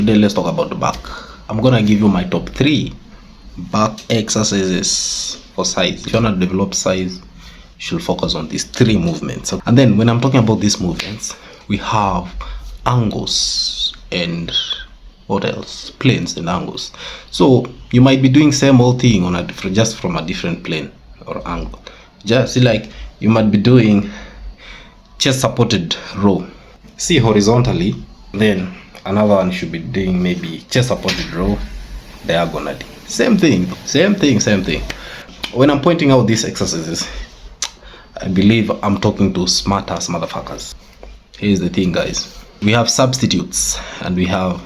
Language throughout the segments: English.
Today let's talk about the back. I'm gonna give you my top 3 back exercises for size. If you wanna develop size, you should focus on these 3 movements. And then when I'm talking about these movements, we have angles and what else? Planes and angles. So you might be doing same old thing on a different, just from a different plane or angle. Just like you might be doing chest supported row. See horizontally, then another one should be doing maybe chest supported row diagonally. Same thing. When I'm pointing out these exercises, I believe I'm talking to smart ass motherfuckers. Here's the thing, guys. We have substitutes and we have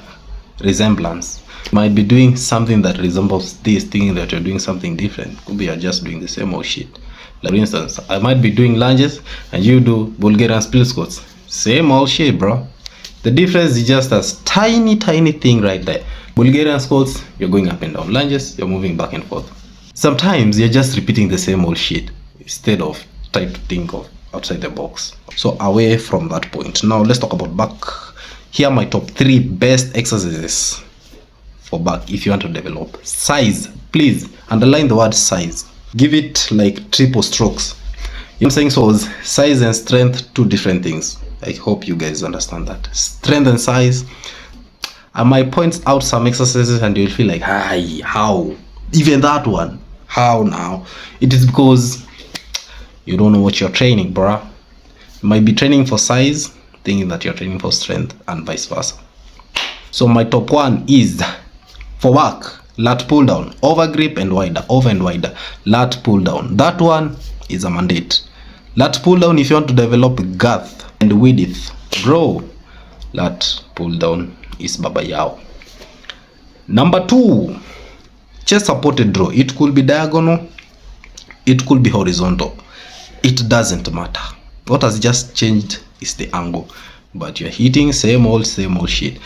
resemblance. You might be doing something that resembles this, thinking that you're doing something different. Could be you're just doing the same old shit. Like, for instance, I might be doing lunges and you do Bulgarian split squats. Same old shit, bro. The difference is just a tiny thing right there. Bulgarian squats, you're going up and down. Lunges, you're moving back and forth. Sometimes you're just repeating the same old shit instead of trying to think of outside the box. So away from that point. Now let's talk about back. Here are my top 3 best exercises for back if you want to develop size. Please underline the word size. Give it like triple strokes. You know what I'm saying? So size and strength, 2 different things. I hope you guys understand that. Strength and size. I might point out some exercises and you'll feel like, hi, how? Even that one? How now? It is because you don't know what you're training, bruh. You might be training for size, thinking that you're training for strength, and vice versa. So my top 1 is for work, lat pull down, over grip and wider, over and wider, lat pull down. That one is a mandate. Lat pull down if you want to develop girth and width, bro. Lat pull down is baba yao. Number 2, chest supported draw. It could be diagonal, it could be horizontal. It doesn't matter. What has just changed is the angle, but you're hitting same old shit.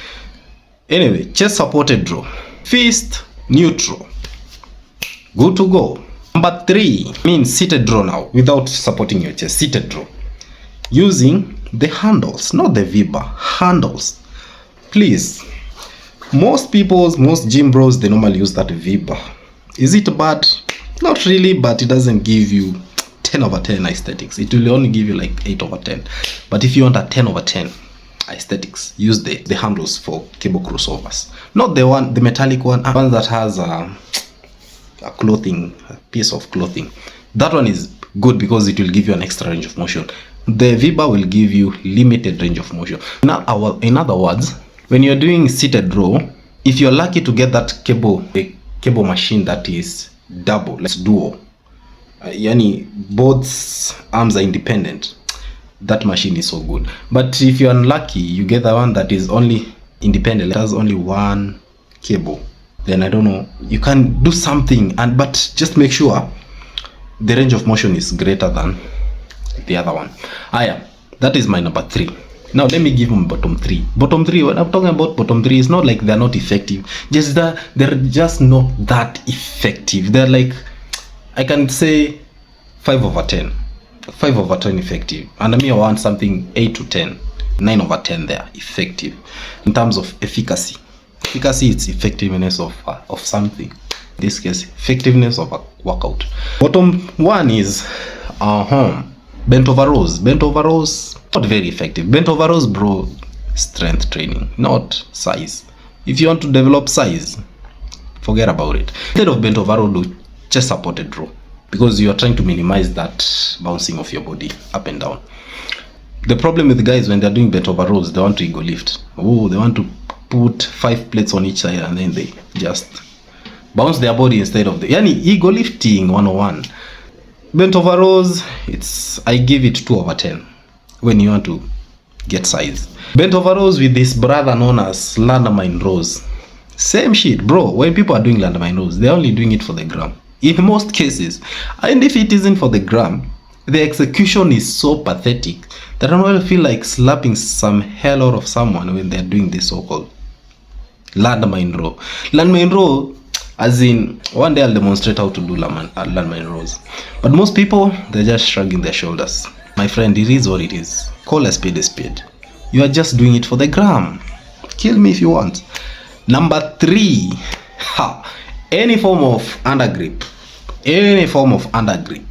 Anyway, chest supported draw, fist neutral, good to go. Number 3 means seated draw now, without supporting your chest. Seated draw using the handles, not the V-bar, handles. Please, most gym bros, they normally use that V-bar. Is it bad? Not really, but it doesn't give you 10 over 10 aesthetics. It will only give you like 8 over 10. But if you want a 10 over 10 aesthetics, use the handles for cable crossovers, not the metallic one that has a piece of clothing. That one is good because it will give you an extra range of motion. The V-bar will give you limited range of motion. In other words, when you're doing seated row, if you're lucky to get that cable machine that is double, let's duo, yani both arms are independent, that machine is so good. But if you're unlucky, you get the one that is only independent, it has only one cable, then I don't know, you can do something, but just make sure the range of motion is greater than the other one. That is my number 3. Now let me give them bottom 3. Bottom 3, when I'm talking about bottom 3, it's not like they're not effective, just that they're just not that effective. They're like, I can say 5 over 10 effective, and I mean I want something 8 to 10, 9 over 10 there effective. In terms of efficacy, it's effectiveness of something. In this case, effectiveness of a workout. Bottom 1 is bent over rows, not very effective. Bent over rows, bro, strength training, not size. If you want to develop size, forget about it. Instead of bent over row, do chest supported row, because you are trying to minimize that bouncing of your body up and down. The problem with the guys when they're doing bent over rows, they want to ego lift. They want to put 5 plates on each side and then they just bounce their body instead of ego lifting 101. Bent over rows, I give it 2 over 10 when you want to get size. Bent over rows with this brother known as landmine rows. Same shit, bro. When people are doing landmine rows, they're only doing it for the gram in most cases. And if it isn't for the gram, the execution is so pathetic that I don't feel like slapping some hell out of someone when they're doing this so-called landmine row. Landmine row, as in, one day I'll demonstrate how to do landmine rows. But most people, they're just shrugging their shoulders. My friend, it is what it is. Call a spade a spade. You are just doing it for the gram. Kill me if you want. Number 3, any form of undergrip. Any form of undergrip.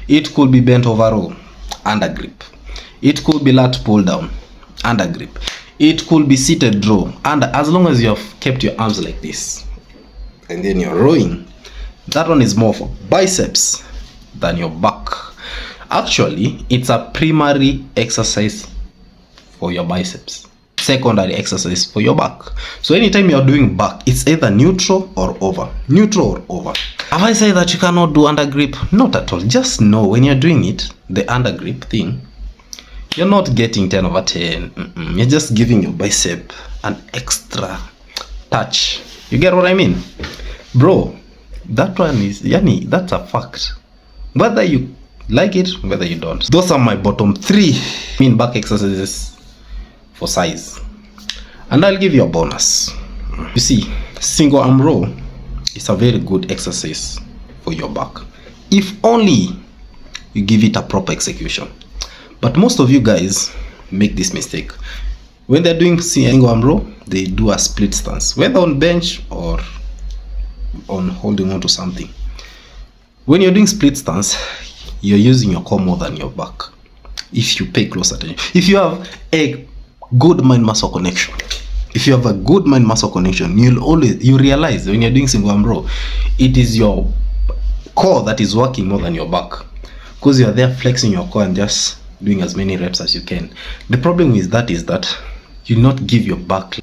It could be bent over row, undergrip. It could be lat pull down, undergrip. It could be seated row, and as long as you have kept your arms like this and then you're rowing, that one is more for biceps than your back. Actually, it's a primary exercise for your biceps, secondary exercise for your back. So anytime you're doing back, it's either neutral or over. Neutral or over. Have I said that you cannot do undergrip? Not at all. Just know when you're doing it, the undergrip thing, you're not getting 10 over 10. You're just giving your bicep an extra touch. You get what I mean? Bro, that one is, yani, that's a fact. Whether you like it, whether you don't. Those are my bottom 3 back exercises for size. And I'll give you a bonus. You see, single arm row is a very good exercise for your back, if only you give it a proper execution. But most of you guys make this mistake. When they're doing single arm row, they do a split stance, whether on bench or on holding on to something. When you're doing split stance, you're using your core more than your back. If you pay close attention, if you have a good mind muscle connection, you realize when you're doing single arm row, it is your core that is working more than your back, because you're there flexing your core and just doing as many reps as you can. The problem is that you not give your back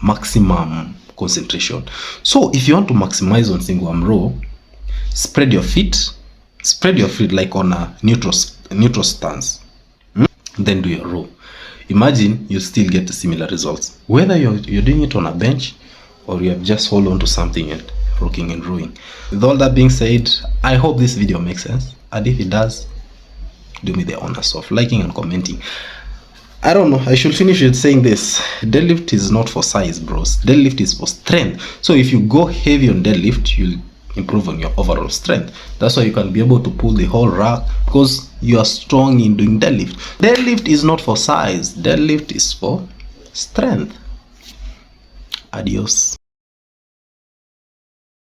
maximum concentration. So if you want to maximize on single arm row, spread your feet like on a neutral stance, then do your row. Imagine you still get similar results, whether you're doing it on a bench or you have just hold on to something and rocking and rowing. With all that being said, I hope this video makes sense, and if it does, do me the honors of liking and commenting. I don't know, I should finish with saying this: deadlift is not for size, bros. Deadlift is for strength. So if you go heavy on deadlift, you'll improve on your overall strength. That's why you can be able to pull the whole rack, because you are strong in doing deadlift. Deadlift is not for size, deadlift is for strength. Adios.